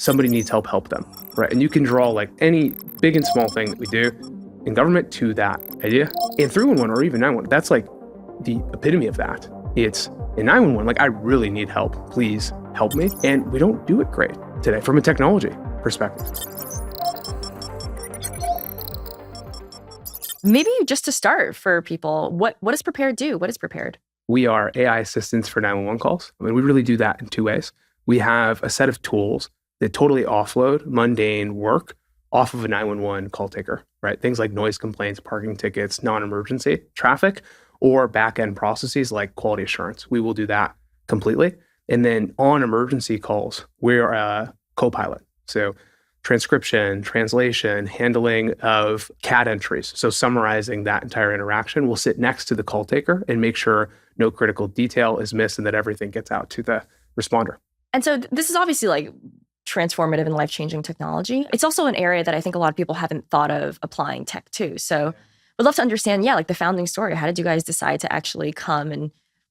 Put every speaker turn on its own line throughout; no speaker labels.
somebody needs help, help them, right? And you can draw like any big and small thing that we do in government to that idea. And 311 or even 911, that's like the epitome of that. It's in 911, like I really need help, please help me. And we don't do it great today from a technology perspective.
Maybe just to start for people, what does Prepared do? What is Prepared?
We are AI assistants for 911 calls. I mean, we really do that in two ways. We have a set of tools that totally offload mundane work off of a 911 call taker, right? Things like noise complaints, parking tickets, non-emergency traffic, or back-end processes like quality assurance. We will do that completely. And then on emergency calls, we're a co-pilot. So transcription, translation, handling of CAD entries. So summarizing that entire interaction, we'll sit next to the call taker and make sure no critical detail is missed and that everything gets out to the responder.
And so this is obviously like transformative and life-changing technology. It's also an area that I think a lot of people haven't thought of applying tech to. So we'd love to understand, like the founding story. How did you guys decide to actually come and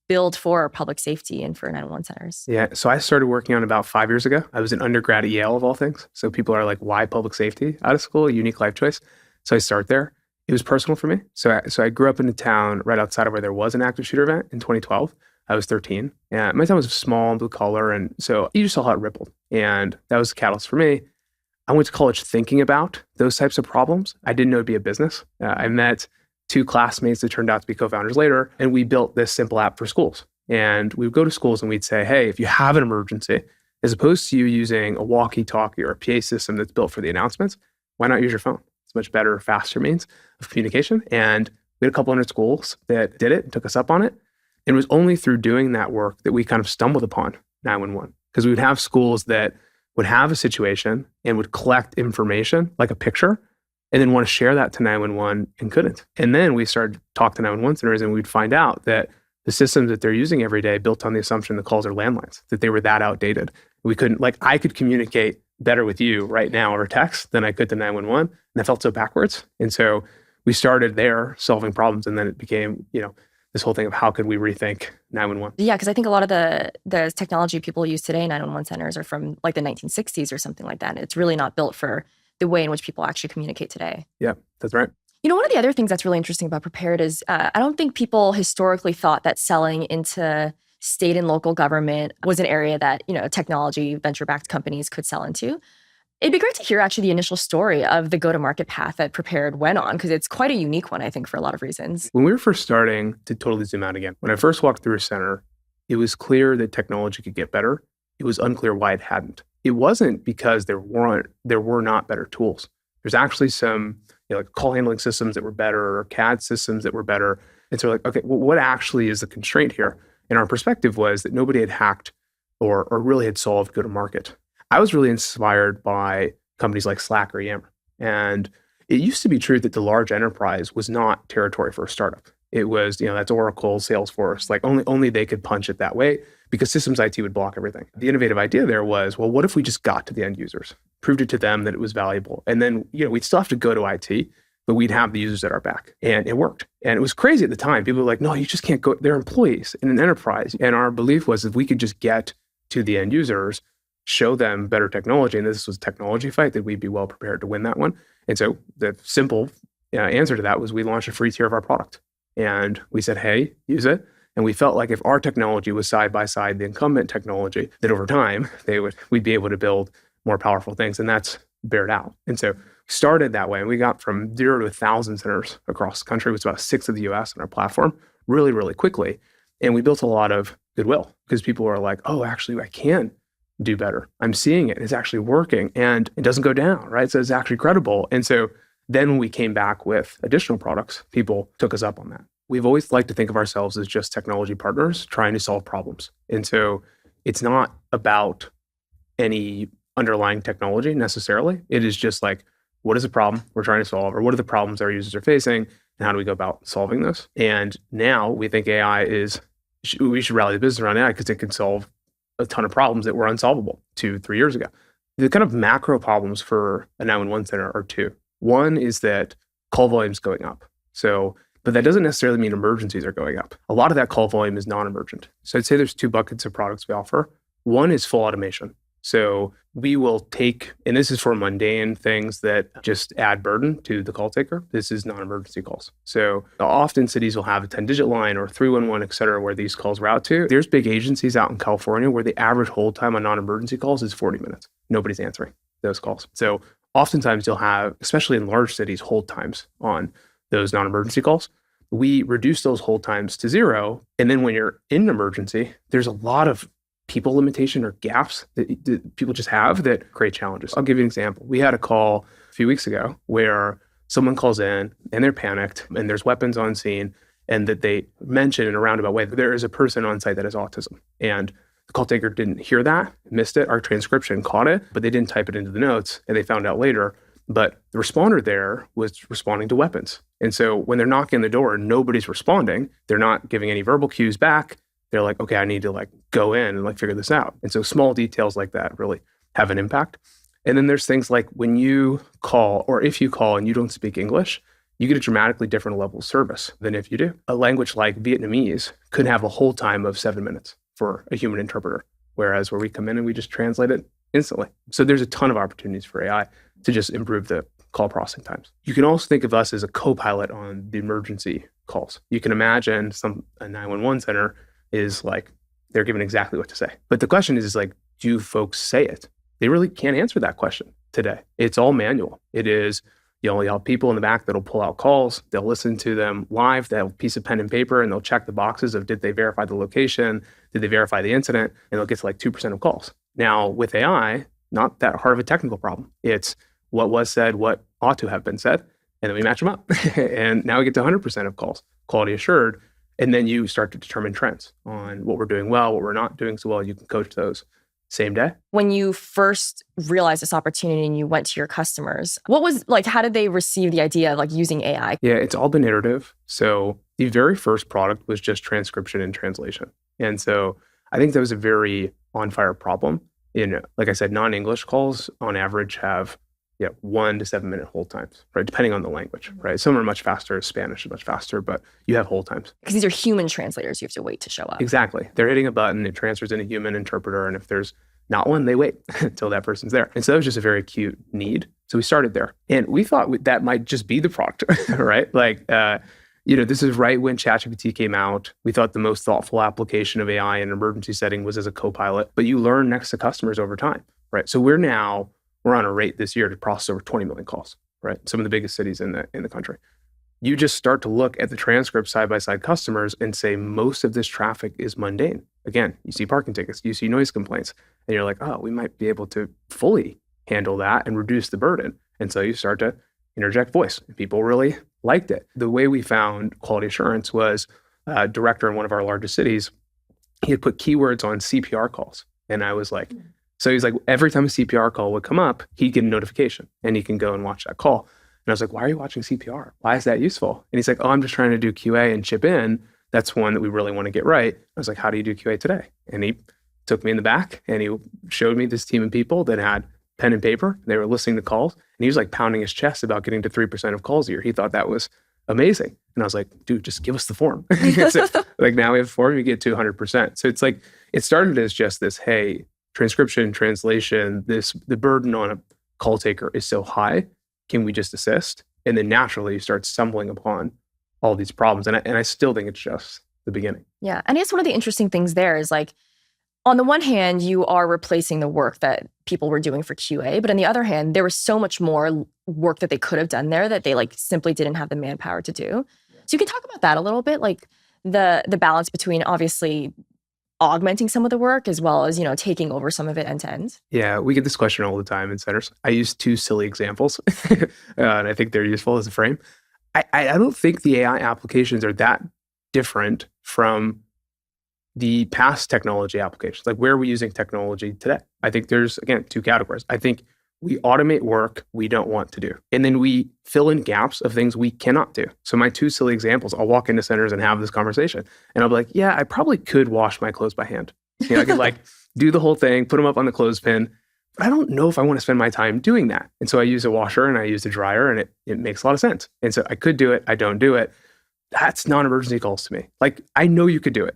build for public safety and for 911 centers?
Yeah, so I started working on it about 5 years ago. I was an undergrad at Yale of all things. So people are like, why public safety out of school? A unique life choice. So I start there. It was personal for me. So I grew up in a town right outside of where there was an active shooter event in 2012. I was 13. And my town was small and blue collar. And so you just saw how it rippled. And that was the catalyst for me. I went to college thinking about those types of problems. I didn't know it'd be a business. I met two classmates that turned out to be co-founders later, and we built this simple app for schools. And we would go to schools and we'd say, hey, if you have an emergency, as opposed to you using a walkie-talkie or a PA system that's built for the announcements, why not use your phone? It's a much better, faster means of communication. And we had a couple hundred schools that did it and took us up on it. And it was only through doing that work that we kind of stumbled upon 911. Because we would have schools that would have a situation and would collect information, like a picture, and then want to share that to 911 and couldn't. And then we started to talk to 911 centers and we'd find out that the systems that they're using every day built on the assumption the calls are landlines, that they were that outdated. We couldn't, like I could communicate better with you right now over text than I could to 911. And that felt so backwards. And so we started there solving problems. And then it became, this whole thing of how could we rethink 911?
Yeah, because I think a lot of the technology people use today in 911 centers are from like the 1960s or something like that. And it's really not built for the way in which people actually communicate today.
Yeah, that's right.
One of the other things that's really interesting about Prepared is I don't think people historically thought that selling into state and local government was an area that, technology venture-backed companies could sell into. It'd be great to hear actually the initial story of the go-to-market path that Prepared went on, because it's quite a unique one, I think, for a lot of reasons.
When we were first starting, to totally zoom out again, when I first walked through a center, it was clear that technology could get better. It was unclear why it hadn't. It wasn't because there were not better tools. There's actually some like call handling systems that were better or CAD systems that were better. And so okay, well, what actually is the constraint here? And our perspective was that nobody had hacked or really had solved go-to-market. I was really inspired by companies like Slack or Yammer. And it used to be true that the large enterprise was not territory for a startup. It was, that's Oracle, Salesforce, like only they could punch it that way because systems IT would block everything. The innovative idea there was, well, what if we just got to the end users, proved it to them that it was valuable? And then, we'd still have to go to IT, but we'd have the users at our back. And it worked. And it was crazy at the time. People were like, no, you just can't go. They're employees in an enterprise. And our belief was if we could just get to the end users, show them better technology, and this was a technology fight, that we'd be well prepared to win that one. And so the simple answer to that was we launched a free tier of our product. And we said, hey, use it. And we felt like if our technology was side by side the incumbent technology, that over time we'd be able to build more powerful things. And that's bared out. And so we started that way. And we got from 0 to 1,000 centers across the country. It was about 6 of the US on our platform really, really quickly. And we built a lot of goodwill because people were like, oh, actually, I can do better. I'm seeing it. It's actually working. And it doesn't go down, right? So it's actually credible. And so then when we came back with additional products, people took us up on that. We've always liked to think of ourselves as just technology partners trying to solve problems. And so it's not about any underlying technology necessarily. It is just like, what is the problem we're trying to solve? Or what are the problems our users are facing? And how do we go about solving this? And now we think we should rally the business around AI because it can solve a ton of problems that were unsolvable 2-3 years ago. The kind of macro problems for a 911 center are two. One is that call volume is going up. But that doesn't necessarily mean emergencies are going up. A lot of that call volume is non-emergent. So I'd say there's 2 buckets of products we offer. One is full automation. So we will take, and this is for mundane things that just add burden to the call taker. This is non-emergency calls. So often cities will have a 10-digit line or 311, et cetera, where these calls route to. There's big agencies out in California where the average hold time on non-emergency calls is 40 minutes. Nobody's answering those calls. So oftentimes you'll have, especially in large cities, hold times on those non-emergency calls. We reduce those hold times to 0. And then when you're in an emergency, there's a lot of people limitation or gaps that people just have that create challenges. I'll give you an example. We had a call a few weeks ago where someone calls in and they're panicked and there's weapons on scene, and that they mention in a roundabout way that there is a person on site that has autism. And the call taker didn't hear that, missed it. Our transcription caught it, but they didn't type it into the notes, and they found out later. But the responder there was responding to weapons. And so when they're knocking on the door and nobody's responding, they're not giving any verbal cues back. They're like, okay, I need to go in and figure this out. And so small details like that really have an impact. And then there's things like when you call, or if you call and you don't speak English, you get a dramatically different level of service than if you do. A language like Vietnamese could have a hold time of 7 minutes for a human interpreter, whereas where we come in and we just translate it instantly. So there's a ton of opportunities for AI to just improve the call processing times. You can also think of us as a co-pilot on the emergency calls. You can imagine a 911 center is they're given exactly what to say. But the question is do folks say it? They really can't answer that question today. It's all manual. It is, you'll have people in the back that'll pull out calls. They'll listen to them live. They'll have a piece of pen and paper and they'll check the boxes of did they verify the location? Did they verify the incident? And they'll get to 2% of calls. Now with AI, not that hard of a technical problem. It's what was said, what ought to have been said, and then we match them up. And now we get to 100% of calls, quality assured. And then you start to determine trends on what we're doing well, what we're not doing so well. You can coach those same day.
When you first realized this opportunity and you went to your customers, what was how did they receive the idea of using AI?
Yeah, it's all been iterative. So the very first product was just transcription and translation. And so I think that was a very on-fire problem. Like I said, non-English calls on average have 1 to 7 minute hold times, right? Depending on the language, right? Some are much faster. Spanish is much faster, but you have hold times.
Because these are human translators. You have to wait to show up.
Exactly. They're hitting a button. It transfers in a human interpreter. And if there's not one, they wait until that person's there. And so that was just a very acute need. So we started there. And we thought that might just be the product, right? This is right when ChatGPT came out. We thought the most thoughtful application of AI in an emergency setting was as a co-pilot, but you learn next to customers over time, right? So we're on a rate this year to process over 20 million calls, right? Some of the biggest cities in the country. You just start to look at the transcript side-by-side customers and say, most of this traffic is mundane. Again, you see parking tickets, you see noise complaints, and you're like, oh, we might be able to fully handle that and reduce the burden. And so you start to interject voice. And people really liked it. The way we found quality assurance was a director in one of our largest cities. He had put keywords on CPR calls. And I was like, so he's like, every time a CPR call would come up, he'd get a notification and he can go and watch that call. And I was like, why are you watching CPR? Why is that useful? And he's like, oh, I'm just trying to do QA and chip in. That's one that we really want to get right. I was like, how do you do QA today? And he took me in the back and he showed me this team of people that had pen and paper. They were listening to calls. And he was pounding his chest about getting to 3% of calls a year. He thought that was amazing. And I was like, dude, just give us the form. So, now we have a form, you get to 100%. So it's it started as just this, hey, transcription, translation, the burden on a call taker is so high. Can we just assist? And then naturally you start stumbling upon all these problems. And I still think it's just the beginning.
Yeah. And I guess one of the interesting things there is on the one hand, you are replacing the work that people were doing for QA. But on the other hand, there was so much more work that they could have done there that they simply didn't have the manpower to do. So you can talk about that a little bit, the balance between obviously augmenting some of the work as well as, taking over some of it end to end?
Yeah, we get this question all the time in centers. I use 2 silly examples, and I think they're useful as a frame. I don't think the AI applications are that different from the past technology applications. Where are we using technology today? I think there's, again, 2 categories. I think we automate work we don't want to do. And then we fill in gaps of things we cannot do. So my 2 silly examples, I'll walk into centers and have this conversation. And I'll be like, yeah, I probably could wash my clothes by hand. I could do the whole thing, put them up on the clothespin. But I don't know if I want to spend my time doing that. And so I use a washer and I use a dryer and it makes a lot of sense. And so I could do it. I don't do it. That's non-emergency calls to me. I know you could do it.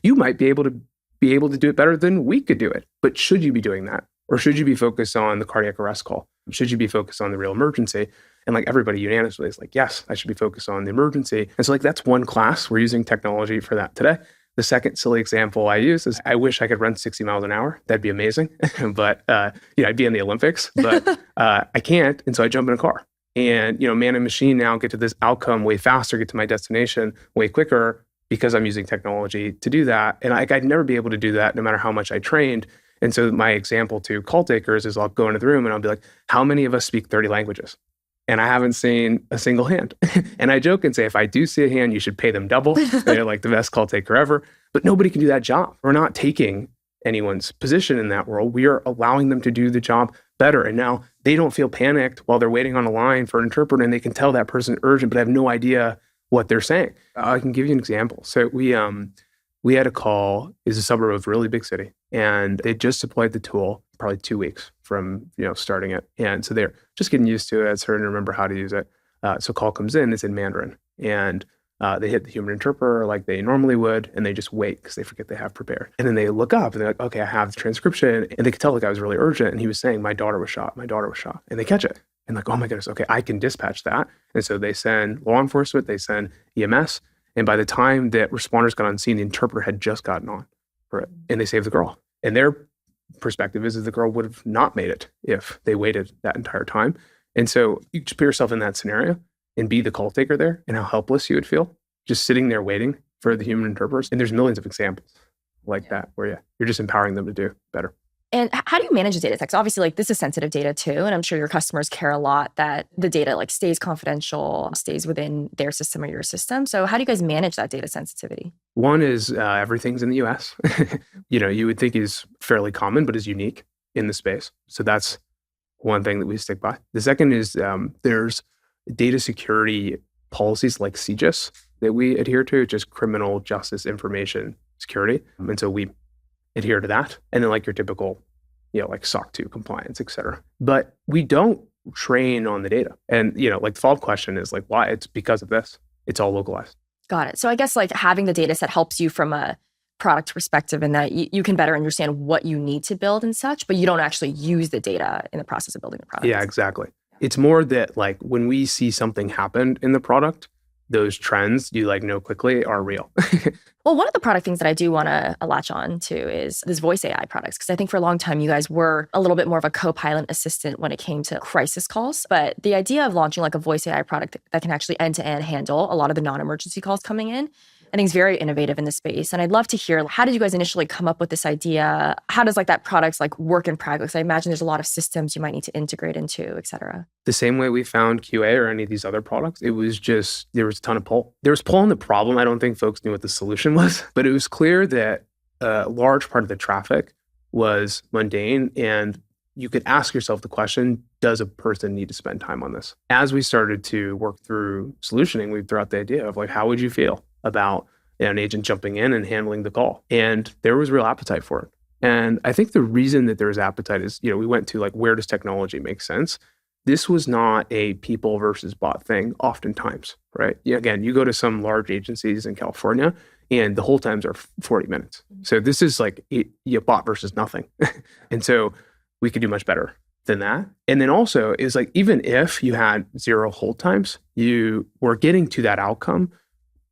You might be able to do it better than we could do it. But should you be doing that? Or should you be focused on the cardiac arrest call? Should you be focused on the real emergency? And like everybody unanimously is like, yes, I should be focused on the emergency. And so like that's one class. We're using technology for that today. The second silly example I use is I wish I could run 60 miles an hour. That'd be amazing. But, I'd be in the Olympics, but I can't. And so I jump in a car. And, man and machine now get to this outcome way faster, get to my destination way quicker because I'm using technology to do that. And I'd never be able to do that no matter how much I trained. And so my example to call takers is I'll go into the room and I'll be like, how many of us speak 30 languages? And I haven't seen a single hand. And I joke and say, if I do see a hand, you should pay them double. They're like the best call taker ever. But nobody can do that job. We're not taking anyone's position in that world. We are allowing them to do the job better. And now they don't feel panicked while they're waiting on a line for an interpreter, and they can tell that person urgent, but I have no idea what they're saying. I can give you an example. So we had a call, is a suburb of a really big city, and they just deployed the tool probably 2 weeks from starting it. And so they're just getting used to it, starting to remember how to use it. So call comes in, it's in Mandarin. And they hit the human interpreter like they normally would, and they just wait because they forget they have prepared. And then they look up and they're like, okay, I have the transcription. And they could tell the guy was really urgent. And he was saying, my daughter was shot. And they catch it. And like, oh my goodness, okay, I can dispatch that. And so they send law enforcement, they send EMS. And by the time that responders got on scene, the interpreter had just gotten on for it. And they saved the girl. And their perspective is that the girl would have not made it if they waited that entire time. And so you just put yourself in that scenario and be the call taker there, and how helpless you would feel just sitting there waiting for the human interpreters. And there's millions of examples like that where you're just empowering them to do better.
And how do you manage the data? Because obviously, like, this is sensitive data too, and I'm sure your customers care a lot that the data like stays confidential, stays within their system or your system. So how do you guys manage that data sensitivity?
One is everything's in the US. You would think is fairly common, but is unique in the space. So that's one thing that we stick by. The second is there's data security policies like CJIS that we adhere to, just criminal justice information security. And so we adhere to that. And then like your typical, like SOC 2 compliance, et cetera. But we don't train on the data. And, like the follow-up question is like, why? It's because of this. It's all localized.
Got it. So I guess like having the data set helps you from a product perspective in that you can better understand what you need to build and such, but you don't actually use the data in the process of building the product.
Yeah, exactly. It's more that like when we see something happen in the product, those trends you like know quickly are real.
Well, one of the product things that I do want to latch on to is this voice AI products, because I think for a long time you guys were a little bit more of a co-pilot assistant when it came to crisis calls. But the idea of launching like a voice AI product that can actually end-to-end handle a lot of the non-emergency calls coming in, I think is very innovative in the space. And I'd love to hear, how did you guys initially come up with this idea? How does like that product like work in practice? I imagine there's a lot of systems you might need to integrate into, et cetera.
The same way we found QA or any of these other products, it was just, there was a ton of pull. There was pull on the problem. I don't think folks knew what the solution was, but it was clear that a large part of the traffic was mundane, and you could ask yourself the question, does a person need to spend time on this? As we started to work through solutioning, we threw out the idea of like, how would you feel about an agent jumping in and handling the call? And there was real appetite for it. And I think the reason that there was appetite is, we went to like, where does technology make sense? This was not a people versus bot thing oftentimes, right? Again, you go to some large agencies in California and the hold times are 40 minutes. So this is like bot versus nothing. And so we could do much better than that. And then also is like, even if you had 0 hold times, you were getting to that outcome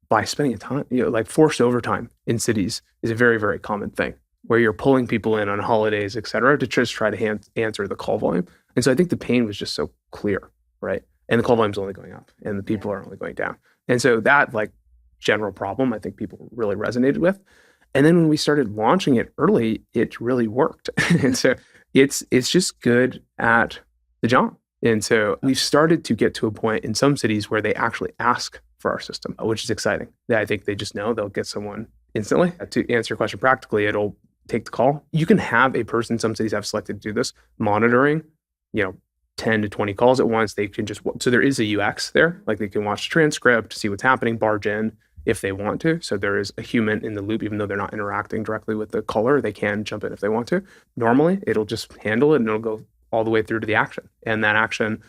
by spending a ton, like forced overtime in cities is a very, very common thing where you're pulling people in on holidays, et cetera, to just try to answer the call volume. And so I think the pain was just so clear, right? And the call volume is only going up and the people are only going down. And so that like general problem, I think people really resonated with. And then when we started launching it early, it really worked. And so it's just good at the job. And so we've started to get to a point in some cities where they actually ask for our system, which is exciting. I think they just know they'll get someone instantly. To answer your question practically, it'll take the call. You can have a person, some cities have selected to do this, monitoring, 10 to 20 calls at once. They can just, so there is a UX there, like they can watch the transcript, see what's happening, barge in if they want to. So there is a human in the loop, even though they're not interacting directly with the caller, they can jump in if they want to. Normally, it'll just handle it and it'll go all the way through to the action. And that action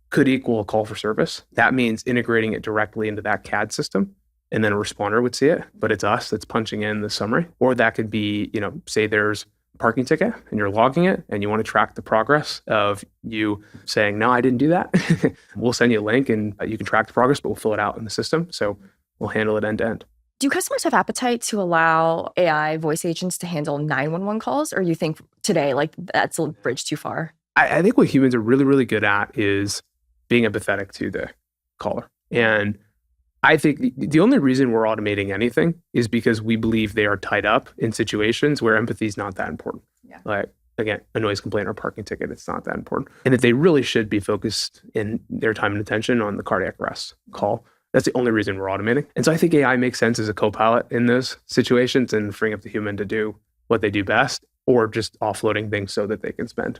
could equal a call for service. That means integrating it directly into that CAD system, and then a responder would see it, but it's us that's punching in the summary. Or that could be, say there's parking ticket and you're logging it and you want to track the progress of you saying, no, I didn't do that, we'll send you a link and you can track the progress, but we'll fill it out in the system. So we'll handle it end to end.
Do customers have appetite to allow AI voice agents to handle 911 calls? Or you think today, like that's a bridge too far?
I think what humans are really, really good at is being empathetic to the caller. And I think the only reason we're automating anything is because we believe they are tied up in situations where empathy is not that important.
Yeah.
Like, again, a noise complaint or a parking ticket, it's not that important. And that they really should be focused in their time and attention on the cardiac arrest call. That's the only reason we're automating. And so I think AI makes sense as a co-pilot in those situations and freeing up the human to do what they do best, or just offloading things so that they can spend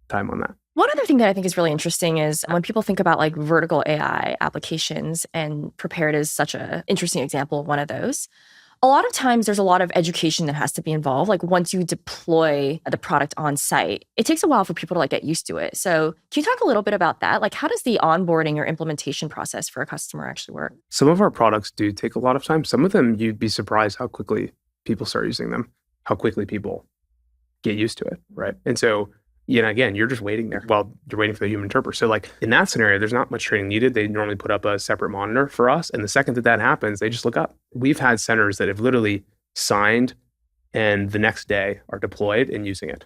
time on that.
One other thing that I think is really interesting is when people think about like vertical AI applications, and Prepared is such an interesting example of one of those. A lot of times there's a lot of education that has to be involved. Like once you deploy the product on site, it takes a while for people to like get used to it. So can you talk a little bit about that? Like how does the onboarding or implementation process for a customer actually work?
Some of our products do take a lot of time. Some of them, you'd be surprised how quickly people start using them, how quickly people get used to it, right? And so, again, you're just waiting there while you're waiting for the human interpreter. So like in that scenario, there's not much training needed. They normally put up a separate monitor for us. And the second that happens, they just look up. We've had centers that have literally signed and the next day are deployed and using it.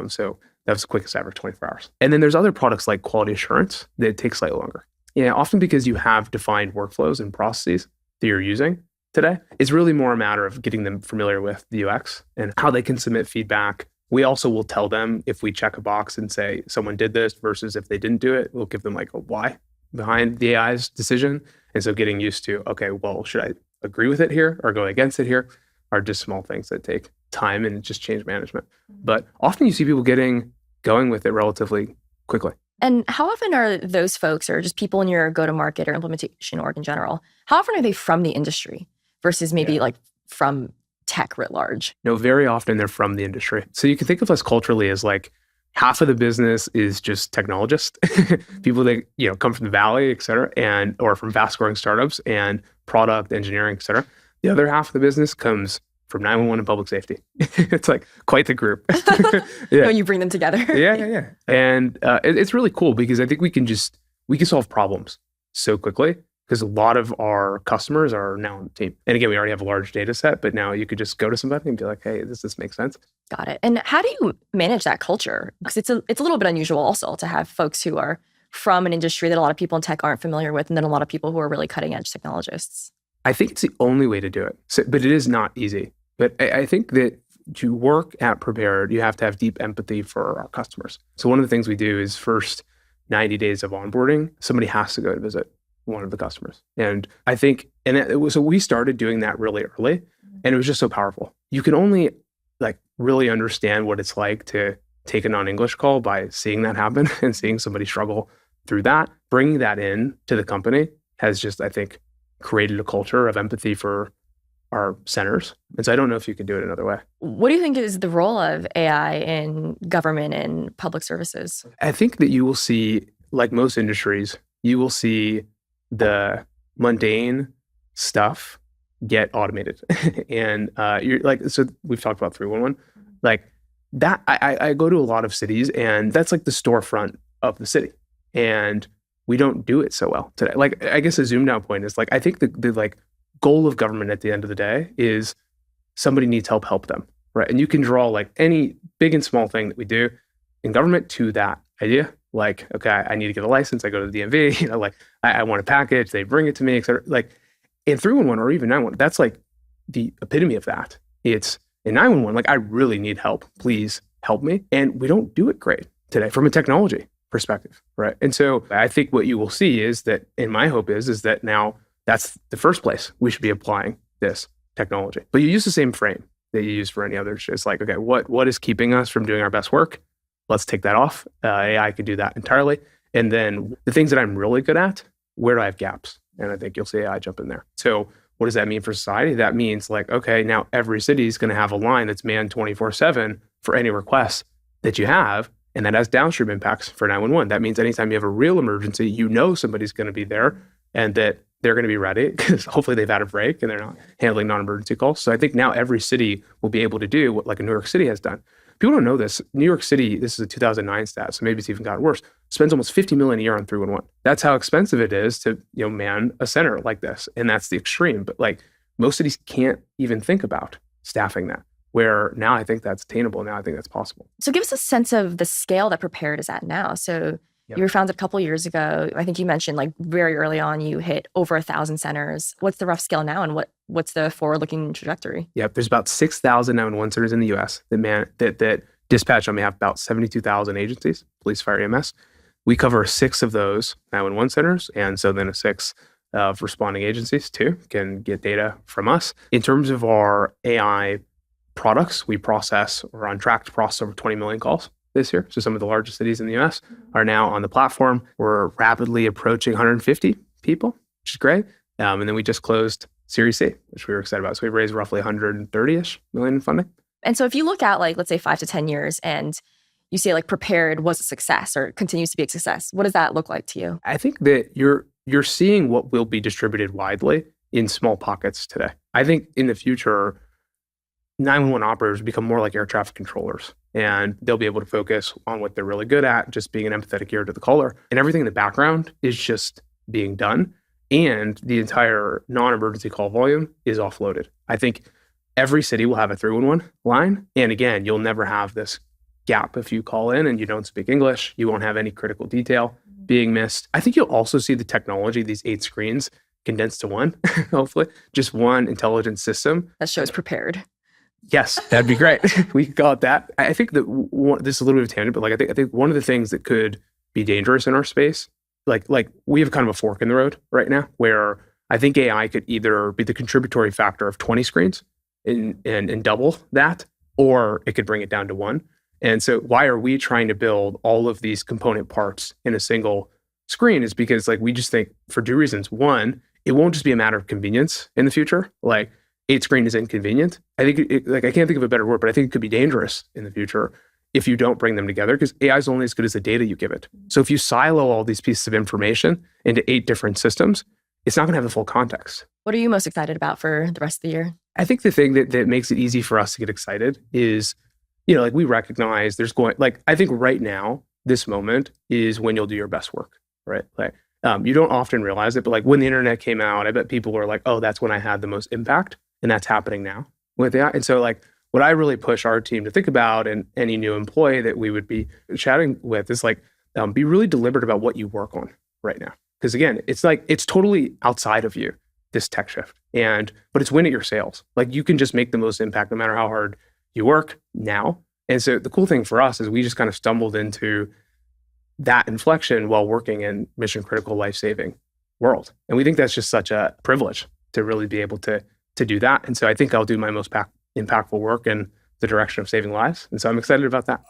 So that was the quickest ever, 24 hours. And then there's other products like quality assurance that take slightly longer. Often because you have defined workflows and processes that you're using today. It's really more a matter of getting them familiar with the UX and how they can submit feedback. We also will tell them if we check a box and say someone did this versus if they didn't do it, we'll give them like a why behind the AI's decision. And so getting used to, okay, well, should I agree with it here or go against it here, are just small things that take time and just change management. But often you see people going with it relatively quickly.
And how often are those folks, or just people in your go-to-market or implementation org in general, how often are they from the industry versus maybe like from tech writ large?
No, very often they're from the industry. So you can think of us culturally as like half of the business is just technologists, people that come from the Valley, et cetera, or from fast-growing startups and product engineering, et cetera. The other half of the business comes from 911 and public safety. It's like quite the group.
When you bring them together.
Yeah. And it's really cool because I think we can solve problems so quickly because a lot of our customers are now on the team. And again, we already have a large data set, but now you could just go to somebody and be like, hey, does this make sense?
Got it. And how do you manage that culture? Because it's a little bit unusual also to have folks who are from an industry that a lot of people in tech aren't familiar with, and then a lot of people who are really cutting edge technologists.
I think it's the only way to do it. But it is not easy. But I think that to work at Prepared, you have to have deep empathy for our customers. So one of the things we do is first 90 days of onboarding, somebody has to go to visit one of the customers. And I think, so we started doing that really early, and it was just so powerful. You can only like really understand what it's like to take a non-English call by seeing that happen and seeing somebody struggle through that. Bringing that in to the company has just, I think, created a culture of empathy for our centers. And so I don't know if you could do it another way.
What do you think is the role of AI in government and public services?
I think that you will see, like most industries, you will see the mundane stuff get automated. And you're like, so we've talked about 311. Like that, I go to a lot of cities and that's like the storefront of the city. And we don't do it so well today. Like, I guess a zoomed out point is like, I think the like goal of government at the end of the day is somebody needs help them, right? And you can draw like any big and small thing that we do in government to that idea. Like, okay, I need to get a license. I go to the DMV, like I want a package, they bring it to me, et cetera. Like in 311 or even 911, that's like the epitome of that. It's in 911, like I really need help. Please help me. And we don't do it great today from a technology perspective, right? And so I think what you will see is that, and my hope is that now that's the first place we should be applying this technology. But you use the same frame that you use for any others. It's like, okay, what is keeping us from doing our best work? Let's take that off. AI could do that entirely. And then the things that I'm really good at, where do I have gaps? And I think you'll see AI jump in there. So what does that mean for society? That means like, okay, now every city is going to have a line that's manned 24/7 for any requests that you have. And that has downstream impacts for 911. That means anytime you have a real emergency, you know somebody's going to be there and that they're going to be ready because hopefully they've had a break and they're not handling non-emergency calls. So I think now every city will be able to do what like New York City has done. People don't know this. New York City, this is a 2009 stat, so maybe it's even gotten worse, spends almost $50 million a year on 311. That's how expensive it is to, man a center like this. And that's the extreme. But like most cities can't even think about staffing that, where now I think that's attainable. Now I think that's possible.
So give us a sense of the scale that Prepared is at now. So you were founded a couple of years ago. I think you mentioned like very early on, you hit over 1,000 centers. What's the rough scale now, and what's the forward-looking trajectory?
Yep, there's about 6,000 911 centers in the U.S. that dispatch on behalf of about 72,000 agencies, police, fire, EMS. We cover 6 of those 911 centers, and so then a 6 of responding agencies too can get data from us. In terms of our AI products, we're on track to process over 20 million calls this year. So some of the largest cities in the US are now on the platform. We're rapidly approaching 150 people, which is great. And then we just closed Series C, which we were excited about. So we raised roughly 130-ish million in funding.
And so if you look at like, let's say 5 to 10 years and you say like Prepared was a success or continues to be a success, what does that look like to you?
I think that you're seeing what will be distributed widely in small pockets today. I think in the future, 911 operators become more like air traffic controllers, and they'll be able to focus on what they're really good at, just being an empathetic ear to the caller. And everything in the background is just being done. And the entire non-emergency call volume is offloaded. I think every city will have a 311 line. And again, you'll never have this gap if you call in and you don't speak English. You won't have any critical detail being missed. I think you'll also see the technology, these 8 screens, condensed to one, hopefully, just one intelligent system.
That shows Prepared.
Yes, that'd be great. We could call it that. I think that this is a little bit of a tangent, but like I think one of the things that could be dangerous in our space, like we have kind of a fork in the road right now, where I think AI could either be the contributory factor of 20 screens and double that, or it could bring it down to 1. And so why are we trying to build all of these component parts in a single screen is because like we just think for 2 reasons. One, it won't just be a matter of convenience in the future. Like 8 screen is inconvenient. I think I can't think of a better word, but I think it could be dangerous in the future if you don't bring them together, because AI is only as good as the data you give it. So if you silo all these pieces of information into 8 different systems, it's not going to have the full context.
What are you most excited about for the rest of the year?
I think the thing that makes it easy for us to get excited is, like we recognize I think right now, this moment is when you'll do your best work, right? Like you don't often realize it, but like when the internet came out, I bet people were like, oh, that's when I had the most impact. And that's happening now with AI. And so like what I really push our team to think about, and any new employee that we would be chatting with, is like, be really deliberate about what you work on right now. Because again, it's totally outside of you, this tech shift. But it's win at your sales. Like you can just make the most impact no matter how hard you work now. And so the cool thing for us is we just kind of stumbled into that inflection while working in mission critical, life-saving world. And we think that's just such a privilege to really be able to do that. And so I think I'll do my most impactful work in the direction of saving lives. And so I'm excited about that.